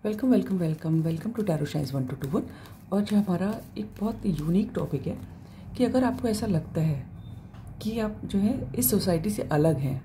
Welcome welcome welcome welcome to tarot shines 1221। और जो हमारा एक बहुत यूनिक टॉपिक है कि अगर आपको ऐसा लगता है कि आप जो है इस सोसाइटी से अलग हैं,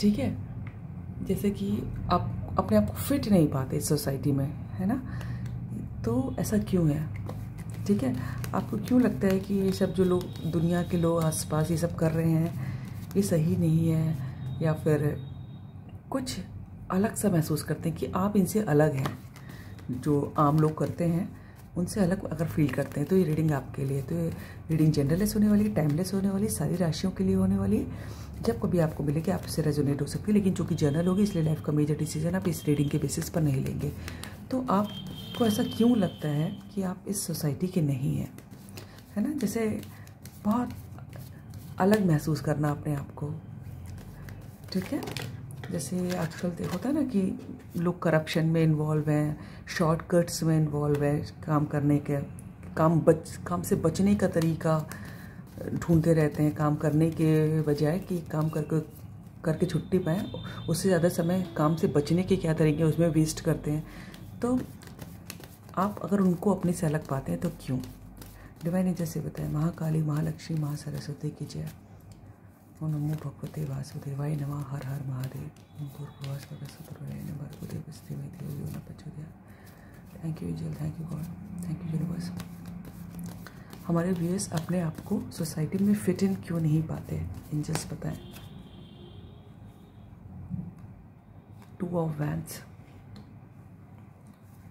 ठीक है, जैसे कि आप अपने आप को फिट नहीं पाते इस सोसाइटी में, है ना, तो ऐसा क्यों है? ठीक है, आपको क्यों लगता है कि ये सब जो लोग, दुनिया के लोग आसपास ये सब कर रहे हैं, ये सही नहीं है, या फिर कुछ अलग सा महसूस करते हैं कि आप इनसे अलग हैं, जो आम लोग करते हैं उनसे अलग अगर फील करते हैं, तो ये रीडिंग आपके लिए। तो ये रीडिंग जेंडरलेस होने वाली, टाइमलेस होने वाली, सारी राशियों के लिए होने वाली। जब कभी आपको मिले कि आप इससे रेजोनेट हो सकती है, लेकिन चूंकि जर्नल होगी इसलिए लाइफ का मेजर डिसीजन आप इस रीडिंग के बेसिस पर नहीं लेंगे। तो आपको ऐसा क्यों लगता है कि आप इस सोसाइटी के नहीं हैं, है ना, जैसे बहुत अलग महसूस करना अपने आप को, ठीक है। जैसे आजकल होता है ना कि लोग करप्शन में इन्वॉल्व हैं, शॉर्टकट्स में इन्वॉल्व है, काम करने के काम से बचने का तरीका ढूंढते रहते हैं, काम करने के बजाय कि काम करके छुट्टी पाएँ, उससे ज़्यादा समय काम से बचने के क्या तरीके उसमें वेस्ट करते हैं। तो आप अगर उनको अपने से अलग पाते हैं तो क्यों? डिवाइन एंजल से बताएं। महाकाली, महालक्ष्मी, महासरस्वती की जय। ओम नमो भगवते वासुदेवाय नमः। हर हर महादेव। Thank you angel, thank you God, thank you universe. हमारे व्यूअर्स अपने आप को सोसाइटी में फिट इन क्यों नहीं पाते? एंजल्स बताएं। Two of wands,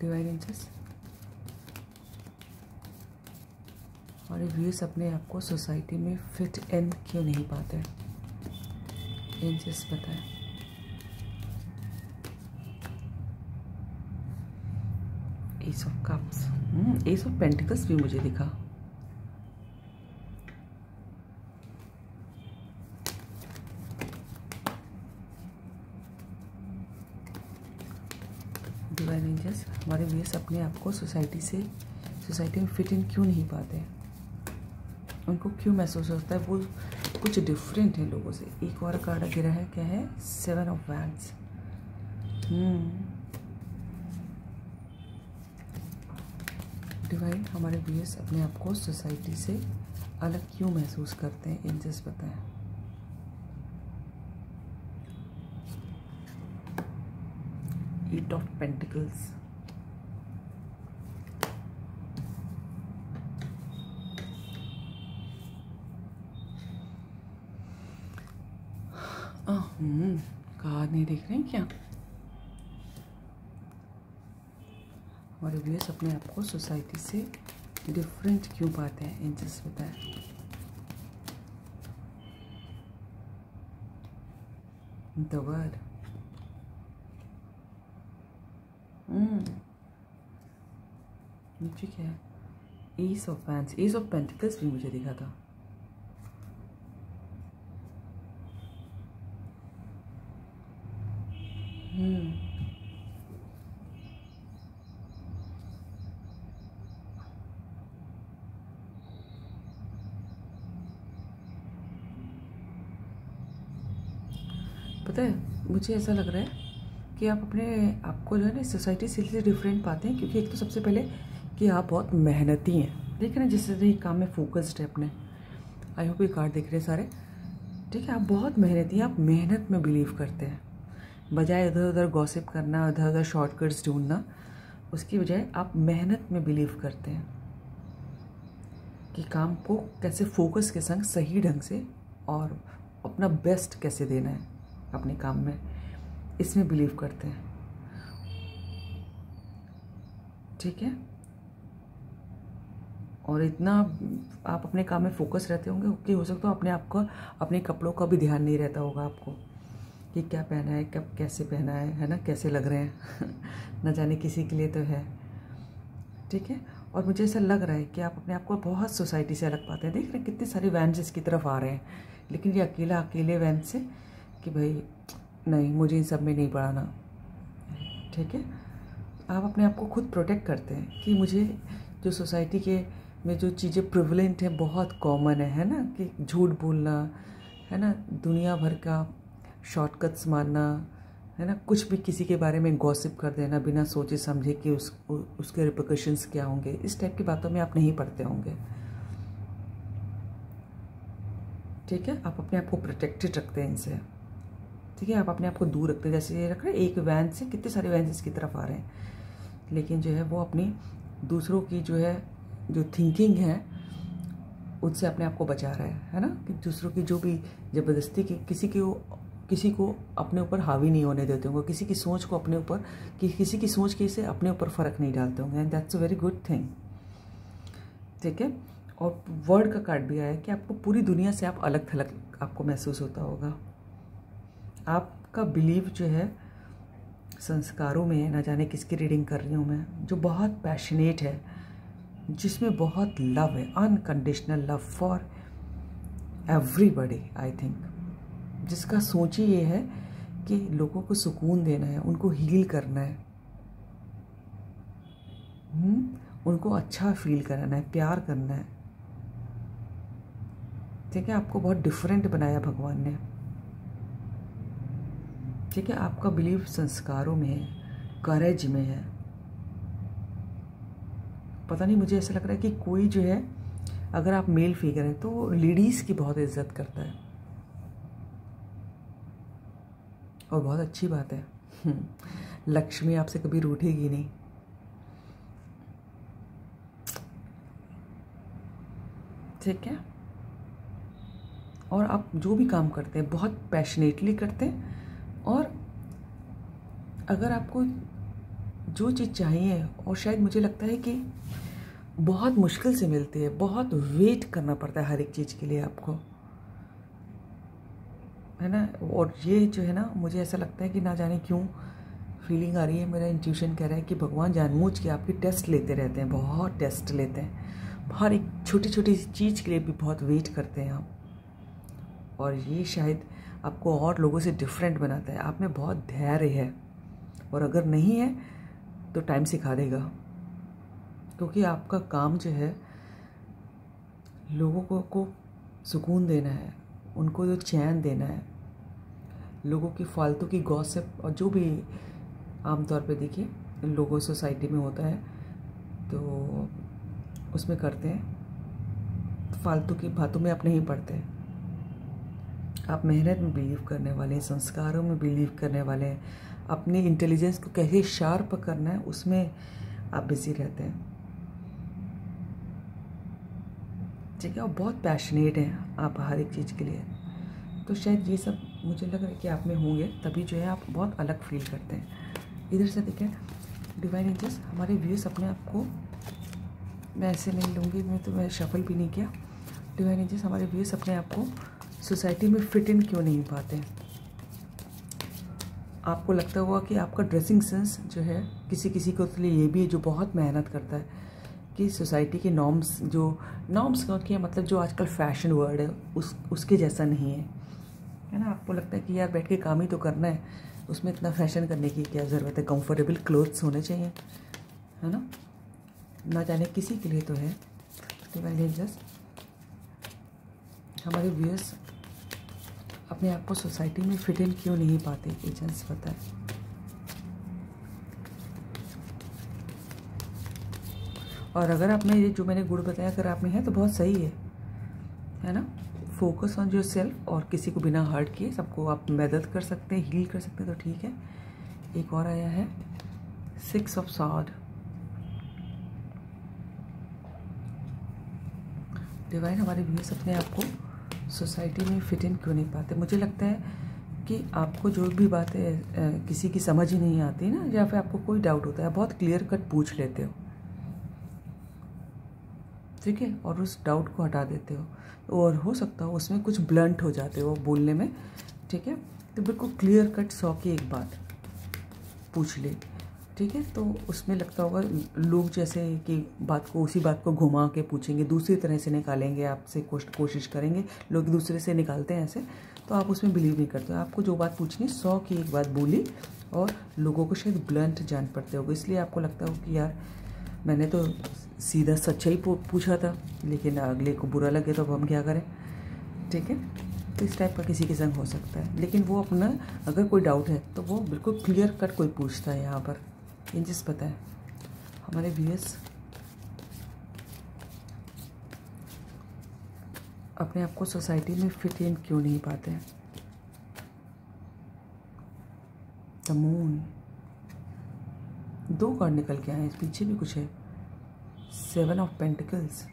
divine angels. हमारे व्यूअर्स अपने आप को सोसाइटी में फिट इन क्यों नहीं पाते? एंजल्स बताएं। S of cups, S of pentacles भी मुझे दिखा। डिवाइन एंजल्स, हमारे व्यूअर्स अपने आप को सोसाइटी में फिट इन क्यों नहीं पाते? उनको क्यों महसूस होता है वो कुछ डिफरेंट है लोगों से? एक और कार्ड गिरा है, क्या है? 7 ऑफ वैंड्स। डिवाइन, हमारे व्यूअर्स अपने आप को सोसाइटी से अलग क्यों महसूस करते हैं? एंजल्स बताएं। एट ऑफ पेंटिकल्स, कार्ड नहीं देख रहे हैं क्या? हमारे व्यूअर्स अपने आप को सोसाइटी से डिफरेंट क्यों पाते हैं? एंजल्स बताएं। द वर्ड, नीचे क्या है? S of wands, S of pentacles भी मुझे दिखा था। पता है, मुझे ऐसा लग रहा है कि आप अपने आपको जो है ना सोसाइटी से इसलिए डिफरेंट पाते हैं क्योंकि एक तो सबसे पहले कि आप बहुत मेहनती हैं, ठीक है ना, जिससे काम में फोकस्ड है अपने। आई होप ये कार्ड देख रहे हैं सारे, ठीक है। आप बहुत मेहनती हैं, आप मेहनत में बिलीव करते हैं, बजाय इधर उधर गॉसिप करना, इधर उधर शॉर्टकट्स ढूंढना, उसकी बजाय आप मेहनत में बिलीव करते हैं कि काम को कैसे फोकस के संग सही ढंग से और अपना बेस्ट कैसे देना है अपने काम में, इसमें बिलीव करते हैं, ठीक है। और इतना आप अपने काम में फोकस रहते होंगे कि हो सकता है अपने आप को, अपने कपड़ों का भी ध्यान नहीं रहता होगा आपको कि क्या पहना है, कब कैसे पहना है ना, कैसे लग रहे हैं न जाने किसी के लिए तो है, ठीक है। और मुझे ऐसा लग रहा है कि आप अपने आप को बहुत सोसाइटी से अलग पाते हैं। देख रहे हैं कितने सारे वैन्स इसकी तरफ आ रहे हैं, लेकिन ये अकेले वैन से कि भाई नहीं, मुझे इन सब में नहीं पढ़ाना, ठीक है। आप अपने आप को खुद प्रोटेक्ट करते हैं कि मुझे जो सोसाइटी के में जो चीज़ें प्रिवलेंट हैं, बहुत कॉमन है ना, कि झूठ बोलना, है ना, दुनिया भर का शॉर्टकट्स मारना, है ना, कुछ भी किसी के बारे में गॉसिप कर देना बिना सोचे समझे कि उसके रिपरकशंस क्या होंगे, इस टाइप की बातों में आप नहीं पड़ते होंगे। ठीक है, आप अपने आप को प्रोटेक्टेड रखते हैं इनसे। ठीक है, आप अपने आप को दूर रखते हैं। जैसे ये रख रहे हैं एक वैन से कितने सारे वैन इसकी तरफ आ रहे हैं, लेकिन जो है वो अपनी दूसरों की जो थिंकिंग है उससे अपने आप को बचा रहा है ना, कि दूसरों की जो भी ज़बरदस्ती की किसी को अपने ऊपर हावी नहीं होने देते होंगे, किसी की सोच को अपने ऊपर किसी की सोच के से अपने ऊपर फ़र्क नहीं डालते होंगे, and that's a very good thing. ठीक है, और वर्ड का कार्ड भी आया है कि आपको पूरी दुनिया से आप अलग थलग आपको महसूस होता होगा। आपका बिलीव जो है संस्कारों में है, ना जाने किसकी रीडिंग कर रही हूँ मैं, जो बहुत पैशनेट है, जिसमें बहुत लव है, unconditional love for everybody I think, जिसका सोच ही ये है कि लोगों को सुकून देना है, उनको हील करना है, उनको अच्छा फील कराना है, प्यार करना है। ठीक है, आपको बहुत डिफरेंट बनाया भगवान ने। ठीक है, आपका बिलीव संस्कारों में है, करेज में है। पता नहीं, मुझे ऐसा लग रहा है कि कोई जो है, अगर आप मेल फिगर हैं तो लेडीज़ की बहुत इज्जत करता है, और बहुत अच्छी बात है। लक्ष्मी आपसे कभी रूठेगी नहीं। ठीक है, और आप जो भी काम करते हैं बहुत पैशनेटली करते हैं, और अगर आपको जो चीज़ चाहिए, और शायद मुझे लगता है कि बहुत मुश्किल से मिलती है, बहुत वेट करना पड़ता है हर एक चीज़ के लिए आपको, है ना। और ये जो है ना, मुझे ऐसा लगता है कि ना जाने क्यों फीलिंग आ रही है, मेरा इंट्यूशन कह रहा है कि भगवान जानबूझ के आपके टेस्ट लेते रहते हैं, बहुत टेस्ट लेते हैं, हर एक छोटी छोटी चीज़ के लिए भी बहुत वेट करते हैं आप, और ये शायद आपको और लोगों से डिफरेंट बनाता है। आप में बहुत धैर्य है, और अगर नहीं है तो टाइम सिखा देगा, क्योंकि आपका काम जो है लोगों को सुकून देना है, उनको जो चैन देना है। लोगों की फालतू की गॉसिप और जो भी आमतौर पे देखिए लोगों सोसाइटी में होता है, तो उसमें करते हैं, फालतू की बातों में आप नहीं पड़ते। आप मेहनत में बिलीव करने वाले हैं, संस्कारों में बिलीव करने वाले हैं, अपनी इंटेलिजेंस को कैसे शार्प करना है उसमें आप बिजी रहते हैं। ठीक है, और बहुत पैशनेट हैं आप हर एक चीज़ के लिए। तो शायद ये सब मुझे लग रहा है कि आप में होंगे, तभी जो है आप बहुत अलग फील करते हैं। इधर से देखें डिवाइन एंजल्स, हमारे व्यूअर्स अपने आप को, मैं ऐसे नहीं लूँगी, मैं शफल भी नहीं किया। डिवाइन एंजल्स, हमारे व्यूअर्स अपने आप को सोसाइटी में फिट इन क्यों नहीं पाते? आपको लगता होगा कि आपका ड्रेसिंग सेंस जो है, किसी को तो ये भी है जो बहुत मेहनत करता है कि सोसाइटी के नॉर्म्स के मतलब जो आजकल फैशन वर्ड है उसके जैसा नहीं है ना। आपको लगता है कि यार बैठ के काम ही तो करना है, उसमें इतना फैशन करने की क्या ज़रूरत है, कंफर्टेबल क्लोथ्स होने चाहिए, है ना जाने किसी के लिए तो है। डिवाइन एंजल्स, हमारे व्यूअर्स अपने आप को सोसाइटी में फिट इन क्यों नहीं पाते? एजेंट्स बताएं। और अगर आप में ये जो मैंने गुण बताया अगर आप में है तो बहुत सही है ना। फोकस ऑन योर सेल्फ, और किसी को बिना हर्ट किए सबको आप मदद कर सकते हैं, हील कर सकते हैं, तो ठीक है। एक और आया है 6 ऑफ सॉर्ड। डिवाइन, हमारे व्यूअर्स अपने आप को सोसाइटी में फिट इन क्यों नहीं पाते? मुझे लगता है कि आपको जो भी बातें किसी की समझ ही नहीं आती ना, या फिर आपको कोई डाउट होता है, बहुत क्लियर कट पूछ लेते हो, ठीक है, और उस डाउट को हटा देते हो, और हो सकता हो उसमें कुछ ब्लंट हो जाते हो बोलने में, ठीक है। तो बिल्कुल क्लियर कट 100 की एक बात पूछ ले, ठीक है। तो उसमें लगता होगा लोग जैसे कि उसी बात को घुमा के पूछेंगे, दूसरी तरह से निकालेंगे, आपसे कोशिश करेंगे, लोग दूसरे से निकालते हैं ऐसे, तो आप उसमें बिलीव नहीं करते। आपको जो बात पूछनी 100 की एक बात बोली, और लोगों को शायद ब्लंट जान पड़ते होगा, इसलिए आपको लगता हो कि यार मैंने तो सीधा सच्चाई पूछा था, लेकिन अगले को बुरा लगे तो अब हम क्या करें, ठीक है। तो इस टाइप का किसी के संग हो सकता है। लेकिन वो अपना अगर कोई डाउट है तो वो बिल्कुल क्लियर कट कोई पूछता है यहाँ पर। एंजल्स पता है हमारे व्यूअर्स अपने आप को सोसाइटी में फिट इन क्यों नहीं पाते हैं। द मून, 2 कार्ड निकल के आए, पीछे भी कुछ है, 7 ऑफ पेंटिकल्स।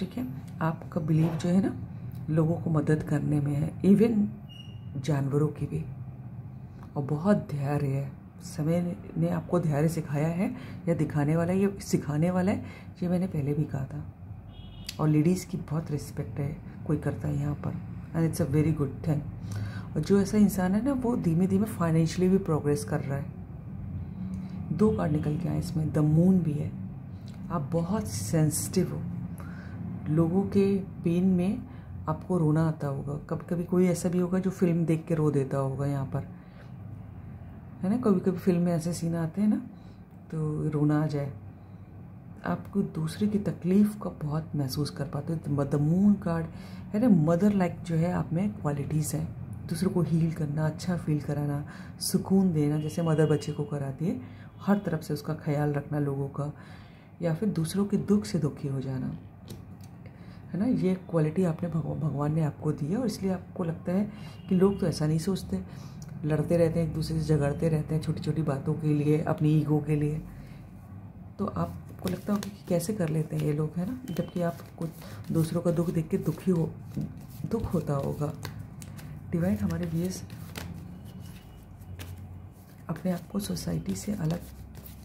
ठीक है, आपका बिलीव जो है ना लोगों को मदद करने में है, इवन जानवरों की भी, और बहुत धैर्य है। समय ने आपको धैर्य सिखाया है या दिखाने वाला है, ये सिखाने वाला है, ये मैंने पहले भी कहा था। और लेडीज़ की बहुत रिस्पेक्ट है कोई करता है यहाँ पर, and it's a very good thing. और जो ऐसा इंसान है ना वो धीमे धीमे फाइनेंशियली भी प्रोग्रेस कर रहा है। 2 कार्ड निकल के आए इसमें, द मून भी है। आप बहुत सेंसिटिव हो, लोगों के पेन में आपको रोना आता होगा। कभी कभी कोई ऐसा भी होगा जो फिल्म देख के रो देता होगा यहाँ पर, है ना। कभी कभी फिल्म में ऐसे सीन आते हैं ना तो रोना आ जाए। आपको दूसरे की तकलीफ़ का बहुत महसूस कर पाते हो। द मून कार्ड है ना, मदर लाइक जो है आप में क्वालिटीज़ हैं। दूसरों को हील करना, अच्छा फील कराना, सुकून देना, जैसे मदर बच्चे को कराती है, हर तरफ से उसका ख्याल रखना लोगों का, या फिर दूसरों के दुख से दुखी हो जाना, है ना। ये क्वालिटी आपने भगवान ने आपको दी है। और इसलिए आपको लगता है कि लोग तो ऐसा नहीं सोचते, लड़ते रहते हैं, एक दूसरे से झगड़ते रहते हैं छोटी छोटी बातों के लिए, अपनी ईगो के लिए। तो आपको लगता होगा कि कैसे कर लेते हैं ये लोग, है ना, जबकि आपको दूसरों का दुख देख के दुख होता होगा। डिवाइन हमारे व्यूअर्स अपने आप को सोसाइटी से अलग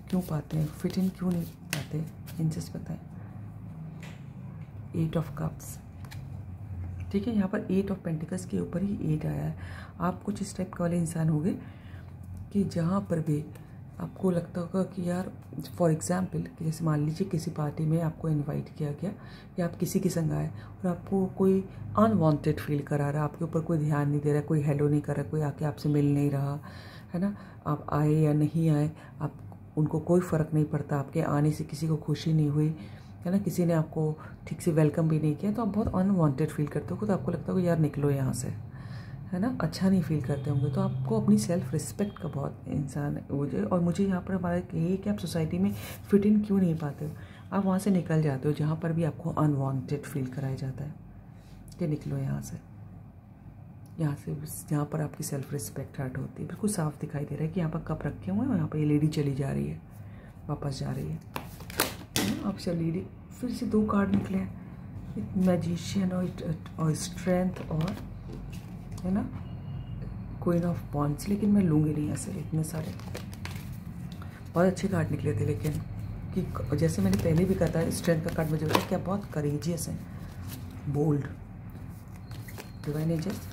क्यों पाते हैं, फिट इन क्यों नहीं पाते, इनसे बताएं। 8 ऑफ कप्स, ठीक है, यहाँ पर 8 ऑफ पेंटिकल्स के ऊपर ही 8 आया है। आप कुछ इस टाइप के वाले इंसान होंगे कि जहाँ पर भी आपको लगता होगा कि यार, फॉर एग्जाम्पल कि जैसे मान लीजिए किसी पार्टी में आपको इनवाइट किया गया या आप किसी के संग आए और आपको कोई अनवांटेड फील करा रहा है, आपके ऊपर कोई ध्यान नहीं दे रहा है, कोई हेलो नहीं कर रहा, कोई आके आपसे मिल नहीं रहा, है ना। आप आए या नहीं आए, आप उनको कोई फ़र्क नहीं पड़ता, आपके आने से किसी को खुशी नहीं हुई, है ना, किसी ने आपको ठीक से वेलकम भी नहीं किया, तो आप बहुत अनवांटेड फील करते हो। तो आपको लगता है यार निकलो यहाँ से, है ना, अच्छा नहीं फील करते होंगे। तो आपको अपनी सेल्फ रिस्पेक्ट का बहुत इंसान है। और मुझे यहाँ पर हमारा यही कि आप सोसाइटी में फिट इन क्यों नहीं पाते हो। आप वहाँ से निकल जाते हो जहाँ पर भी आपको अनवांटेड फील कराया जाता है कि निकलो यहाँ से जहाँ पर आपकी सेल्फ रिस्पेक्ट हर्ट होती है। बिल्कुल साफ दिखाई दे रहा है कि यहाँ पर कप रखे हुए हैं और यहाँ पर ये लेडी चली जा रही है, वापस जा रही है। अब लेडी फिर से 2 कार्ड निकले हैं, मैजिशियन और स्ट्रेंथ, और है ना क्वीन ऑफ वॉन्ड्स। लेकिन मैं लूँगी नहीं ऐसे, इतने सारे बहुत अच्छे कार्ड निकले थे। लेकिन कि जैसे मैंने पहले भी कहा था, स्ट्रेंथ का कार्ड मुझे लगता है क्या बहुत करेजियस है, बोल्ड। डिवाइन एंजल्स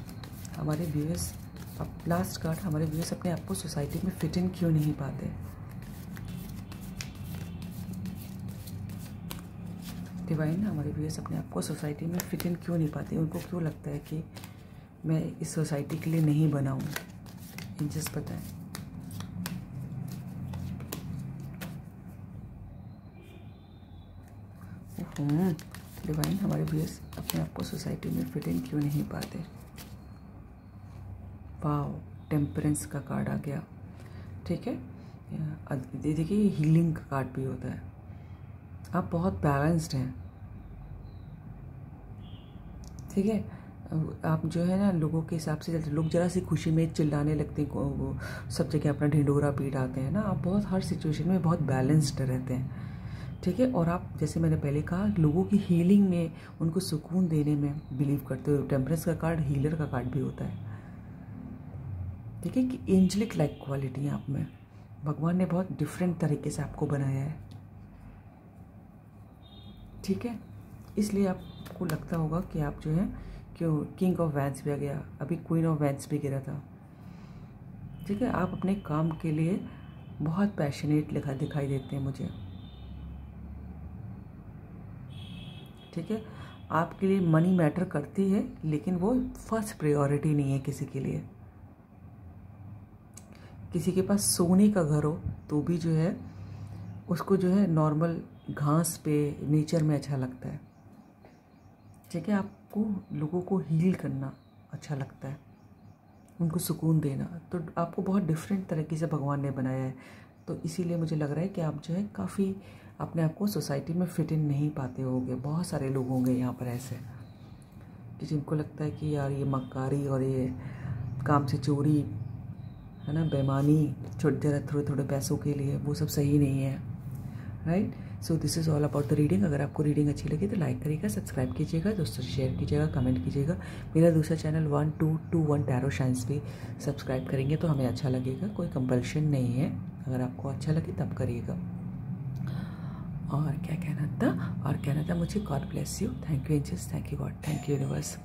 हमारे व्यूअर्स, अब लास्ट कार्ड, हमारे व्यूअर्स अपने आप को सोसाइटी में फिट इन क्यों नहीं पाते। डिवाइन हमारे व्यूअर्स अपने आप को सोसाइटी में फिट इन क्यों नहीं पाते, उनको क्यों लगता है कि मैं इस सोसाइटी के लिए नहीं बना हूँ। एंजल्स बताएं। डिवाइन हमारे व्यूअर्स अपने आप को सोसाइटी में फिट इन क्यों नहीं पाते। वाओ, टेम्परेंस का कार्ड आ गया, ठीक है। देखिए हीलिंग का कार्ड भी होता है। आप बहुत बैलेंस्ड हैं, ठीक है। आप जो है ना लोगों के हिसाब से चलते, लोग जरा सी खुशी में चिल्लाने लगते हैं, वो सब जगह अपना ढिंडोरा पीट आते हैं ना। आप बहुत हर सिचुएशन में बहुत बैलेंस्ड रहते हैं, ठीक है। और आप जैसे मैंने पहले कहा, लोगों की हीलिंग में, उनको सुकून देने में बिलीव करते हो। टेम्परेंस का कार्ड हीलर का कार्ड भी होता है, ठीक है, कि एंजलिक लाइक क्वालिटी आप में भगवान ने बहुत डिफरेंट तरीके से आपको बनाया है, ठीक है। इसलिए आपको लगता होगा कि आप जो है क्यों किंग ऑफ वैंस भी आ गया, अभी क्वीन ऑफ वैंस भी गिरा था, ठीक है। आप अपने काम के लिए बहुत पैशनेट दिखाई देते हैं मुझे, ठीक है। आपके लिए मनी मैटर करती है, लेकिन वो फर्स्ट प्रायोरिटी नहीं है किसी के लिए। किसी के पास सोने का घर हो तो भी जो है उसको जो है नॉर्मल घास पे नेचर में अच्छा लगता है, ठीक है। आपको आपको लोगों को हील करना अच्छा लगता है, उनको सुकून देना, तो आपको बहुत डिफरेंट तरीके से भगवान ने बनाया है। तो इसीलिए मुझे लग रहा है कि आप जो है काफ़ी अपने आप को सोसाइटी में फिट इन नहीं पाते होंगे। बहुत सारे लोग होंगे यहाँ पर ऐसे कि जिनको लगता है कि यार ये मक्कारी और ये काम से चोरी है ना, बेईमानी, छोटे थोड़े थोड़े पैसों के लिए, वो सब सही नहीं है, right. So this is all about the reading. अगर आपको रीडिंग अच्छी लगी तो लाइक करिएगा, सब्सक्राइब कीजिएगा, दोस्तों से शेयर कीजिएगा, कमेंट कीजिएगा। मेरा दूसरा चैनल 1221 टैरो शाइन्स पे सब्सक्राइब करेंगे तो हमें अच्छा लगेगा, कोई कंपल्शन नहीं है, अगर आपको अच्छा लगे तब करिएगा। और क्या कहना था, मुझे God bless you, thank you angels, thank you God, thank you universe.